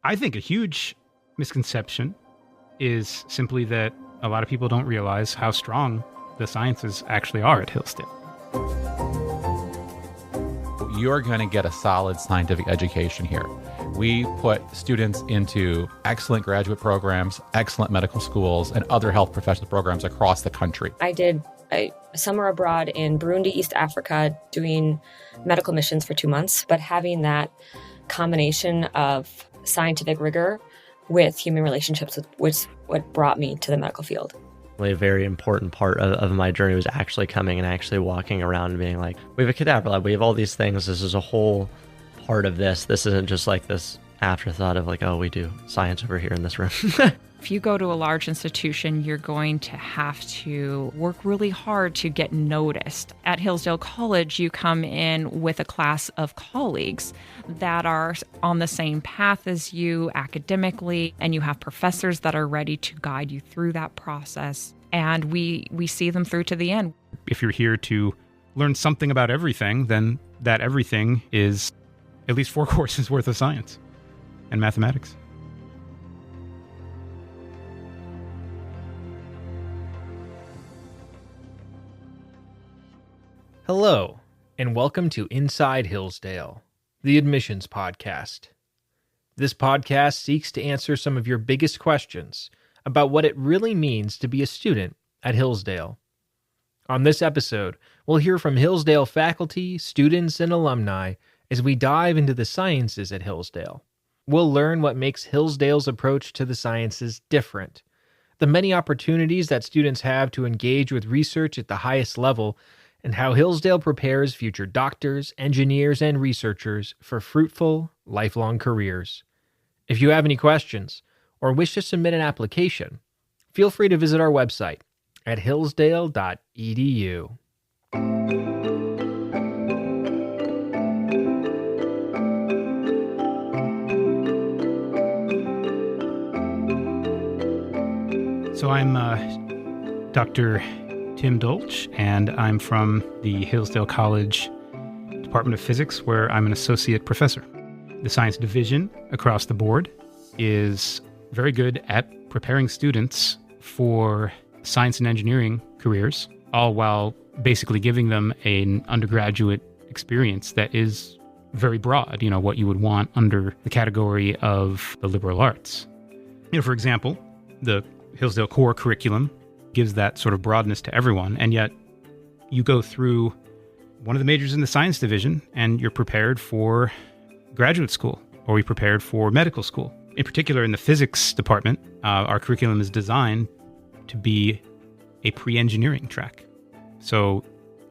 I think a huge misconception is simply that a lot of people don't realize how strong the sciences actually are at Hillsdale. You're going to get a solid scientific education here. We put students into excellent graduate programs, excellent medical schools, and other health professional programs across the country. I did a summer abroad in Burundi, East Africa, doing medical missions for 2 months, but having that combination of scientific rigor with human relationships was what brought me to the medical field. A very important part of my journey was actually coming and actually walking around and being like, we have a cadaver lab, we have all these things, this is a whole part of this. This isn't just like this afterthought of like, oh, we do science over here in this room. If you go to a large institution, you're going to have to work really hard to get noticed. At Hillsdale College, you come in with a class of colleagues that are on the same path as you academically, and you have professors that are ready to guide you through that process. And we see them through to the end. If you're here to learn something about everything, then that everything is at least 4 courses worth of science and mathematics. Hello, and welcome to Inside Hillsdale, the admissions podcast. This podcast seeks to answer some of your biggest questions about what it really means to be a student at Hillsdale. On this episode, we'll hear from Hillsdale faculty, students, and alumni as we dive into the sciences at Hillsdale. We'll learn what makes Hillsdale's approach to the sciences different, the many opportunities that students have to engage with research at the highest level, and how Hillsdale prepares future doctors, engineers, and researchers for fruitful, lifelong careers. If you have any questions or wish to submit an application, feel free to visit our website at hillsdale.edu. So I'm Dr. Tim Dolch, and I'm from the Hillsdale College Department of Physics, where I'm an associate professor. The science division across the board is very good at preparing students for science and engineering careers, all while basically giving them an undergraduate experience that is very broad, what you would want under the category of the liberal arts. For example, the Hillsdale core curriculum gives that sort of broadness to everyone, and yet you go through one of the majors in the science division and you're prepared for graduate school, or you're prepared for medical school. In particular, in the physics department, our curriculum is designed to be a pre-engineering track. So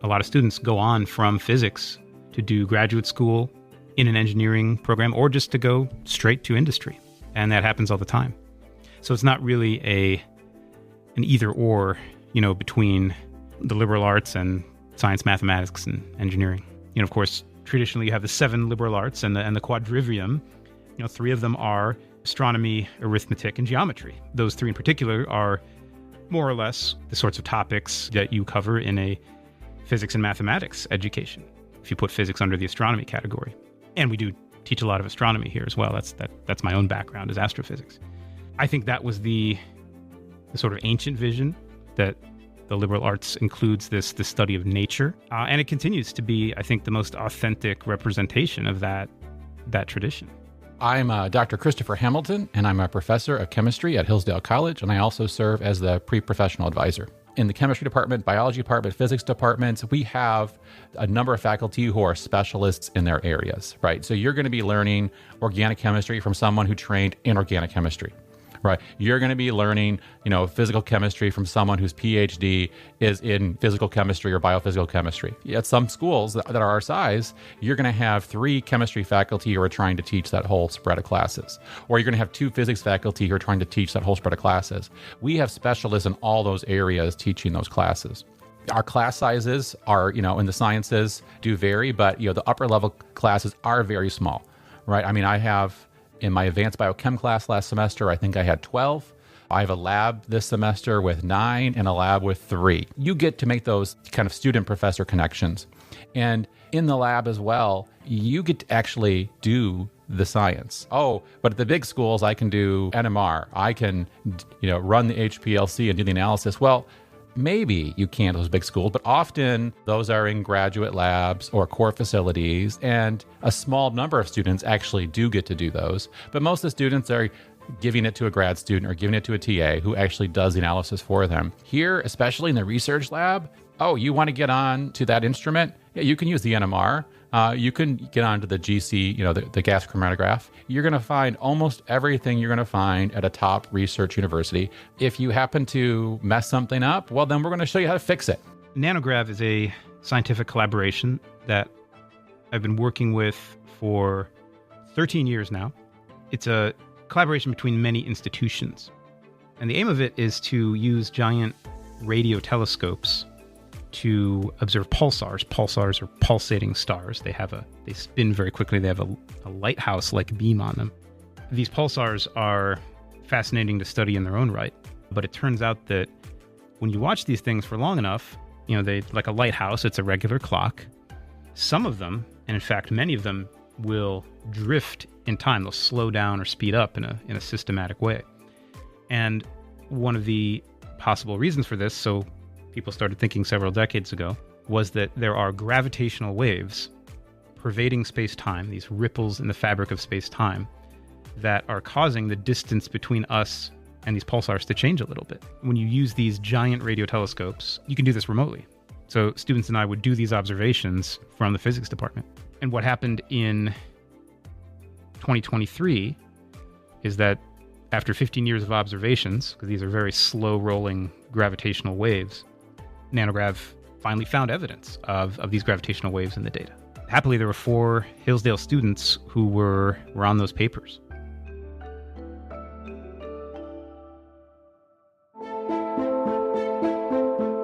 a lot of students go on from physics to do graduate school in an engineering program, or just to go straight to industry, and that happens all the time. So it's not really an either or, between the liberal arts and science, mathematics, and engineering. Of course, traditionally you have the 7 liberal arts and the quadrivium. 3 of them are astronomy, arithmetic, and geometry. Those 3 in particular are more or less the sorts of topics that you cover in a physics and mathematics education, if you put physics under the astronomy category. And we do teach a lot of astronomy here as well. That's my own background, is astrophysics. I think that was the sort of ancient vision, that the liberal arts includes this study of nature. And it continues to be, I think, the most authentic representation of that tradition. I'm Dr. Christopher Hamilton, and I'm a professor of chemistry at Hillsdale College, and I also serve as the pre-professional advisor. In the chemistry department, biology department, physics departments, we have a number of faculty who are specialists in their areas, right? So you're going to be learning organic chemistry from someone who trained in organic chemistry. Right. You're going to be learning, physical chemistry from someone whose PhD is in physical chemistry or biophysical chemistry. At some schools that are our size, you're going to have 3 chemistry faculty who are trying to teach that whole spread of classes. Or you're going to have 2 physics faculty who are trying to teach that whole spread of classes. We have specialists in all those areas teaching those classes. Our class sizes are, in the sciences do vary, but, the upper level classes are very small, right? I mean, I have, in my advanced biochem class last semester, I think I had 12. I have a lab this semester with 9 and a lab with 3. You get to make those kind of student-professor connections. And in the lab as well, you get to actually do the science. Oh, but at the big schools, I can do NMR. I can, run the HPLC and do the analysis. Well, maybe you can at those big schools, but often those are in graduate labs or core facilities, and a small number of students actually do get to do those. But most of the students are giving it to a grad student or giving it to a TA who actually does the analysis for them. Here, especially in the research lab, you want to get on to that instrument? Yeah, you can use the NMR. You can get onto the GC, the gas chromatograph. You're going to find almost everything you're going to find at a top research university. If you happen to mess something up, well, then we're going to show you how to fix it. Nanograv is a scientific collaboration that I've been working with for 13 years now. It's a collaboration between many institutions. And the aim of it is to use giant radio telescopes to observe pulsars. Pulsars are pulsating stars. They spin very quickly. They have a lighthouse-like beam on them. These pulsars are fascinating to study in their own right. But it turns out that when you watch these things for long enough, they like a lighthouse, it's a regular clock. Some of them, and in fact many of them, will drift in time. They'll slow down or speed up in a systematic way. And one of the possible reasons for this, so people started thinking several decades ago, was that there are gravitational waves pervading space-time, these ripples in the fabric of space-time, that are causing the distance between us and these pulsars to change a little bit. When you use these giant radio telescopes, you can do this remotely. So students and I would do these observations from the physics department. And what happened in 2023 is that after 15 years of observations, because these are very slow-rolling gravitational waves, Nanograv finally found evidence of these gravitational waves in the data. Happily, there were 4 Hillsdale students who were on those papers.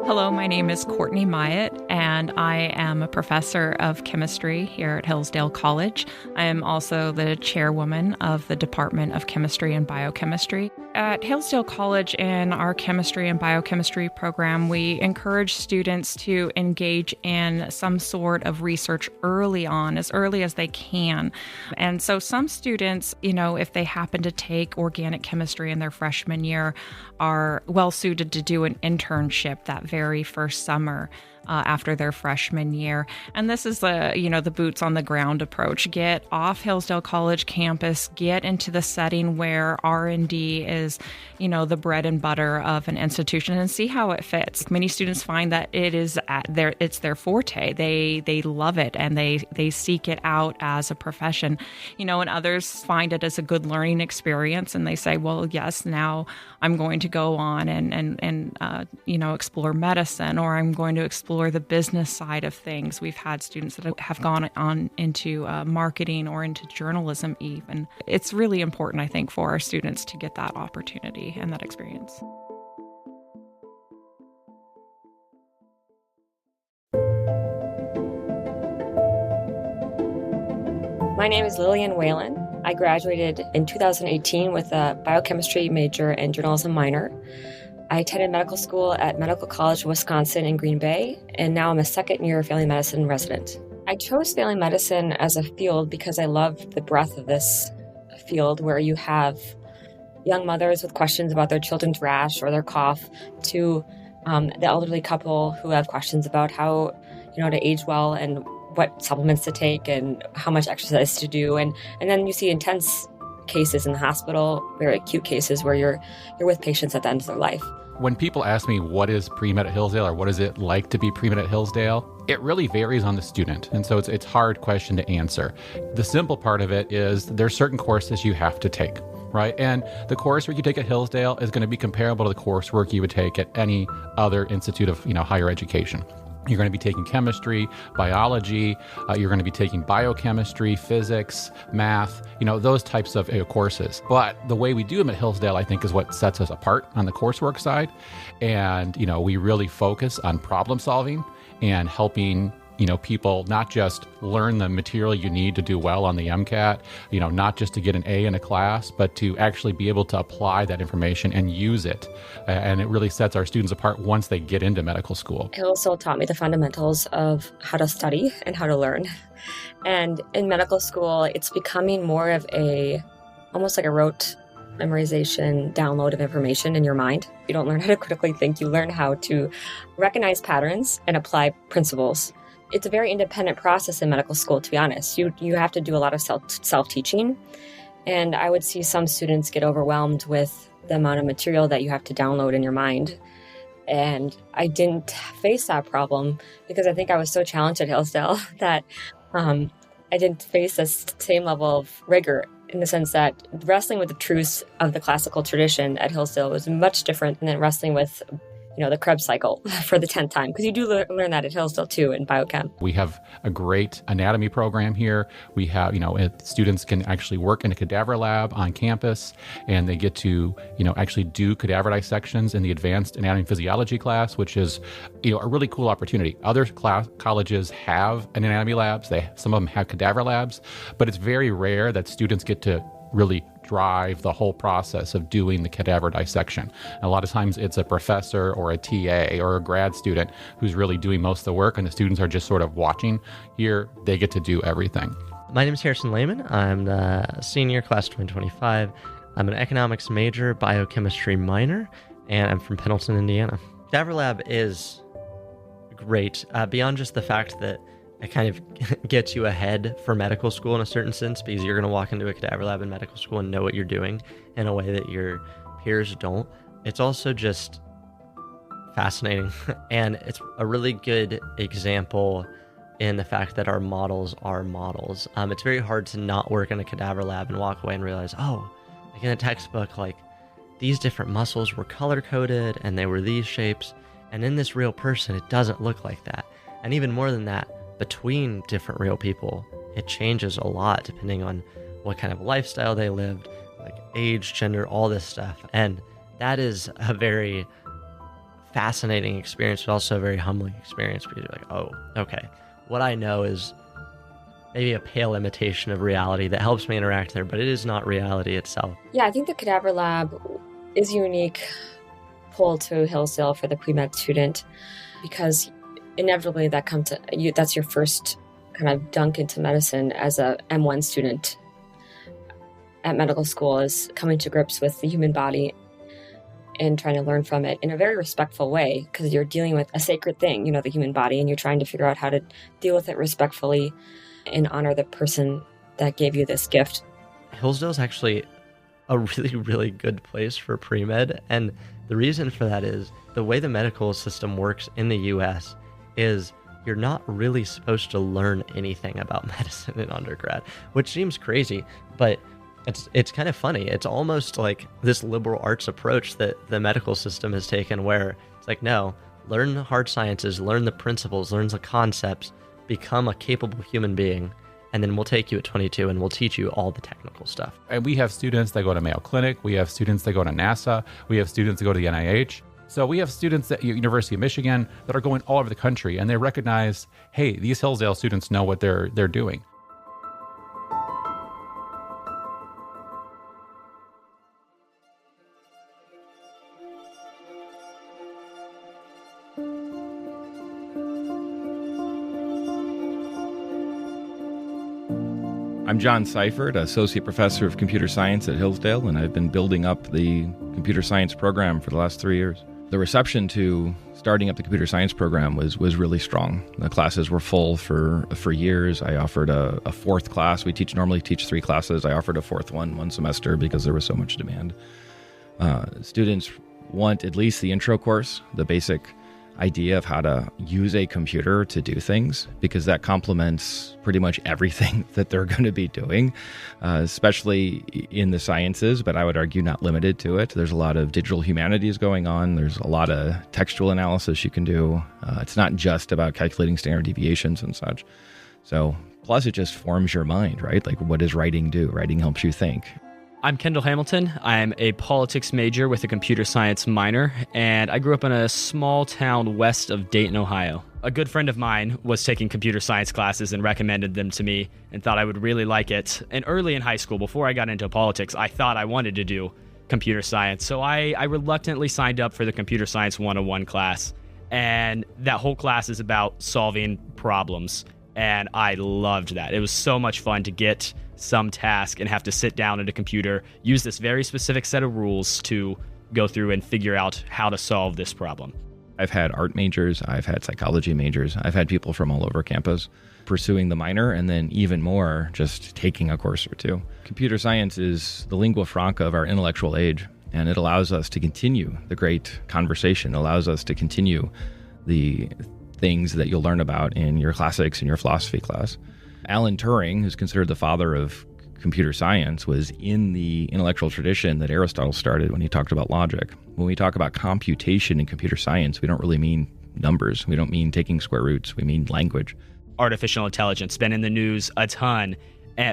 Hello, my name is Courtney Meyet, and I am a professor of chemistry here at Hillsdale College. I am also the chairwoman of the Department of Chemistry and Biochemistry. At Hillsdale College, in our chemistry and biochemistry program, we encourage students to engage in some sort of research early on, as early as they can. And so some students, if they happen to take organic chemistry in their freshman year, are well suited to do an internship that very first summer. After their freshman year. And this is the boots on the ground approach. Get off Hillsdale College campus, get into the setting where R&D is, the bread and butter of an institution, and see how it fits. Many students find that it's their forte. They love it, and they seek it out as a profession. And others find it as a good learning experience, and they say, well, yes, now I'm going to go on and explore medicine, or I'm going to explore the business side of things. We've had students that have gone on into marketing or into journalism even. It's really important, I think, for our students to get that opportunity and that experience. My name is Lillian Whalen. I graduated in 2018 with a biochemistry major and journalism minor. I attended medical school at Medical College of Wisconsin in Green Bay, and now I'm a second-year family medicine resident. I chose family medicine as a field because I loved the breadth of this field, where you have young mothers with questions about their children's rash or their cough, to the elderly couple who have questions about how, to age well and what supplements to take and how much exercise to do. And then you see intense cases in the hospital, very acute cases where you're with patients at the end of their life. When people ask me what is pre-med at Hillsdale or what is it like to be pre-med at Hillsdale, it really varies on the student. And so it's a hard question to answer. The simple part of it is there's certain courses you have to take, right? And the coursework you take at Hillsdale is going to be comparable to the coursework you would take at any other institute of higher education. You're going to be taking chemistry, biology, you're going to be taking biochemistry, physics, math, those types of courses. But the way we do them at Hillsdale, I think, is what sets us apart on the coursework side. And, we really focus on problem solving and helping people not just learn the material you need to do well on the MCAT, not just to get an A in a class, but to actually be able to apply that information and use it. And it really sets our students apart once they get into medical school. Hillsdale taught me the fundamentals of how to study and how to learn. And in medical school, it's becoming more of almost like a rote memorization, download of information in your mind. You don't learn how to critically think. You learn how to recognize patterns and apply principles. It's a very independent process in medical school, to be honest. You have to do a lot of self-teaching. And I would see some students get overwhelmed with the amount of material that you have to download in your mind. And I didn't face that problem because I think I was so challenged at Hillsdale that I didn't face the same level of rigor, in the sense that wrestling with the truths of the classical tradition at Hillsdale was much different than wrestling with the Krebs cycle for the 10th time, because you do learn that at Hillsdale too in biochem. We have a great anatomy program here. We have, students can actually work in a cadaver lab on campus, and they get to, actually do cadaver dissections in the advanced anatomy and physiology class, which is, a really cool opportunity. Other colleges have an anatomy labs. Some of them have cadaver labs, but it's very rare that students get to really drive the whole process of doing the cadaver dissection. And a lot of times it's a professor or a TA or a grad student who's really doing most of the work, and the students are just sort of watching. Here, they get to do everything. My name is Harrison Layman. I'm the senior, class 2025. I'm an economics major, biochemistry minor, and I'm from Pendleton, Indiana. Cadaver lab is great, beyond just the fact that it kind of gets you ahead for medical school in a certain sense, because you're going to walk into a cadaver lab in medical school and know what you're doing in a way that your peers don't. It's also just fascinating, and it's a really good example in the fact that our models are models. It's very hard to not work in a cadaver lab and walk away and realize, like in a textbook, like these different muscles were color-coded and they were these shapes, and in this real person, it doesn't look like that. And even more than that, between different real people, it changes a lot depending on what kind of lifestyle they lived, like age, gender, all this stuff. And that is a very fascinating experience, but also a very humbling experience, because you're like, okay, what I know is maybe a pale imitation of reality that helps me interact there, but it is not reality itself. Yeah, I think the cadaver lab is a unique pull to Hillsdale for the pre-med student, because inevitably that's your first kind of dunk into medicine as a M1 student at medical school, is coming to grips with the human body and trying to learn from it in a very respectful way, because you're dealing with a sacred thing, the human body, and you're trying to figure out how to deal with it respectfully and honor the person that gave you this gift. Hillsdale is actually a really, really good place for pre-med, and the reason for that is the way the medical system works in the U.S. is you're not really supposed to learn anything about medicine in undergrad, which seems crazy, but it's kind of funny. It's almost like this liberal arts approach that the medical system has taken, where it's like, no, learn the hard sciences, learn the principles, learn the concepts, become a capable human being, and then we'll take you at 22 and we'll teach you all the technical stuff. And we have students that go to Mayo Clinic, we have students that go to NASA, we have students that go to the NIH. So we have students at University of Michigan that are going all over the country, and they recognize, hey, these Hillsdale students know what they're doing. I'm John Seiffertt, Associate Professor of Computer Science at Hillsdale, and I've been building up the computer science program for the last 3 years. The reception to starting up the computer science program was really strong. The classes were full for years. I offered a fourth class. We normally teach 3 classes. I offered a fourth one semester because there was so much demand. Students want at least the intro course, the basic idea of how to use a computer to do things, because that complements pretty much everything that they're going to be doing, especially in the sciences, but I would argue not limited to it. There's a lot of digital humanities going on. There's a lot of textual analysis you can do. It's not just about calculating standard deviations and such. So plus it just forms your mind, right? Like, what does writing do? Writing helps you think. I'm Kendale Hamilton. I'm a politics major with a computer science minor, and I grew up in a small town west of Dayton, Ohio. A good friend of mine was taking computer science classes and recommended them to me and thought I would really like it. And early in high school, before I got into politics, I thought I wanted to do computer science. So I reluctantly signed up for the Computer Science 101 class. And that whole class is about solving problems. And I loved that. It was so much fun to get some task and have to sit down at a computer, use this very specific set of rules to go through and figure out how to solve this problem. I've had art majors, I've had psychology majors, I've had people from all over campus pursuing the minor, and then even more just taking a course or two. Computer science is the lingua franca of our intellectual age, and it allows us to continue the great conversation, allows us to continue the things that you'll learn about in your classics and your philosophy class. Alan Turing, who's considered the father of computer science, was in the intellectual tradition that Aristotle started when he talked about logic. When we talk about computation in computer science, we don't really mean numbers. We don't mean taking square roots. We mean language. Artificial intelligence, been in the news a ton,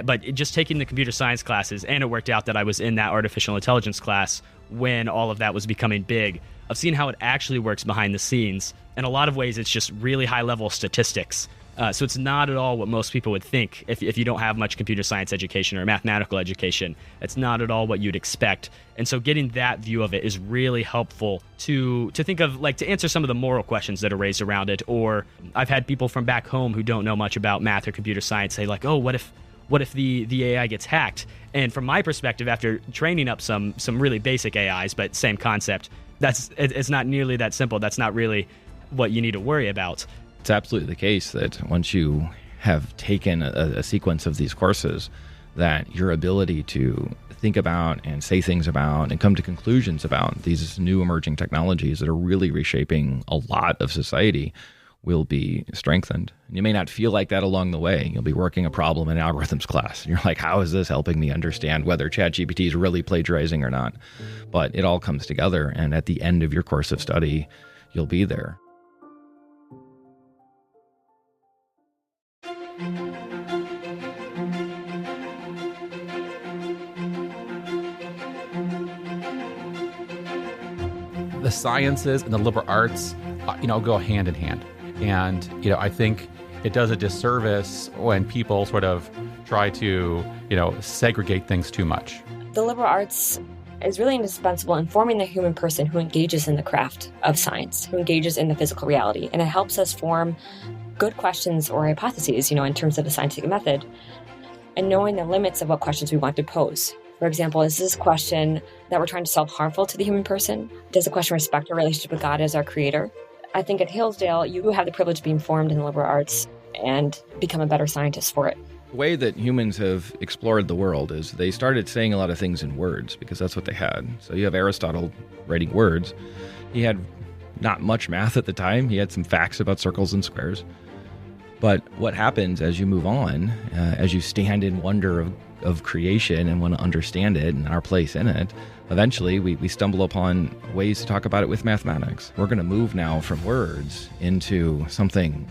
but just taking the computer science classes, and it worked out that I was in that artificial intelligence class when all of that was becoming big. I've seen how it actually works behind the scenes. In a lot of ways, it's just really high-level statistics. So it's not at all what most people would think if you don't have much computer science education or mathematical education. It's not at all what you'd expect. And so getting that view of it is really helpful to think of, like, to answer some of the moral questions that are raised around it. Or I've had people from back home who don't know much about math or computer science say, like, oh, what if the AI gets hacked? And from my perspective, after training up some really basic AIs, but same concept, it's not nearly that simple. That's not really what you need to worry about. It's absolutely the case that once you have taken a sequence of these courses, that your ability to think about and say things about and come to conclusions about these new emerging technologies that are really reshaping a lot of society will be strengthened. And you may not feel like that along the way. You'll be working a problem in an algorithms class. And you're like, how is this helping me understand whether ChatGPT is really plagiarizing or not? But it all comes together. And at the end of your course of study, you'll be there. The sciences and the liberal arts, go hand in hand. And, I think it does a disservice when people sort of try to, segregate things too much. The liberal arts is really indispensable in forming the human person who engages in the craft of science, who engages in the physical reality. And it helps us form good questions or hypotheses, in terms of the scientific method, and knowing the limits of what questions we want to pose. For example, is this question that we're trying to solve harmful to the human person? Does the question respect our relationship with God as our creator? I think at Hillsdale, you have the privilege of being formed in the liberal arts and become a better scientist for it. The way that humans have explored the world is they started saying a lot of things in words because that's what they had. So you have Aristotle writing words. He had not much math at the time. He had some facts about circles and squares. But what happens as you move on, as you stand in wonder of creation and want to understand it and our place in it, eventually we stumble upon ways to talk about it with mathematics. We're going to move now from words into something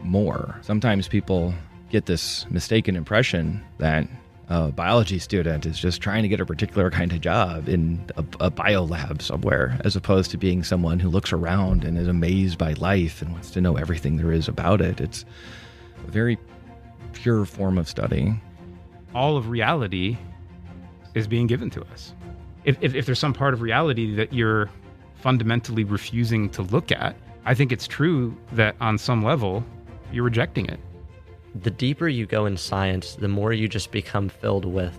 more. Sometimes people get this mistaken impression that a biology student is just trying to get a particular kind of job in a biolab somewhere, as opposed to being someone who looks around and is amazed by life and wants to know everything there is about it. It's a very pure form of study. All of reality is being given to us. If there's some part of reality that you're fundamentally refusing to look at, I think it's true that on some level, you're rejecting it. The deeper you go in science, the more you just become filled with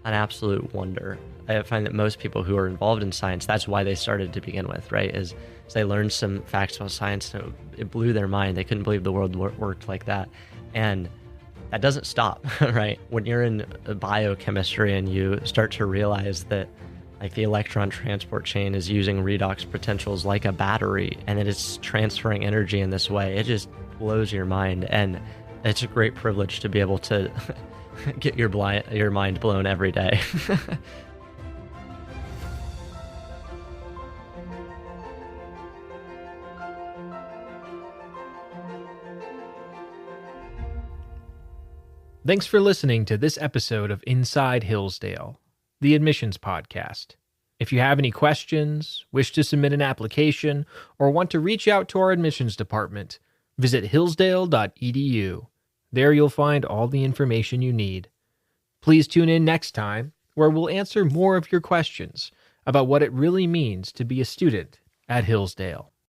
an absolute wonder. I find that most people who are involved in science, that's why they started to begin with, right? Is they learned some facts about science and it blew their mind. They couldn't believe the world worked like that. And that doesn't stop, right? When you're in biochemistry and you start to realize that like the electron transport chain is using redox potentials like a battery and that it's transferring energy in this way, it just blows your mind. And it's a great privilege to be able to get your mind blown every day. Thanks for listening to this episode of Inside Hillsdale. the Admissions Podcast. If you have any questions, wish to submit an application, or want to reach out to our admissions department, visit hillsdale.edu. There you'll find all the information you need. Please tune in next time, where we'll answer more of your questions about what it really means to be a student at Hillsdale.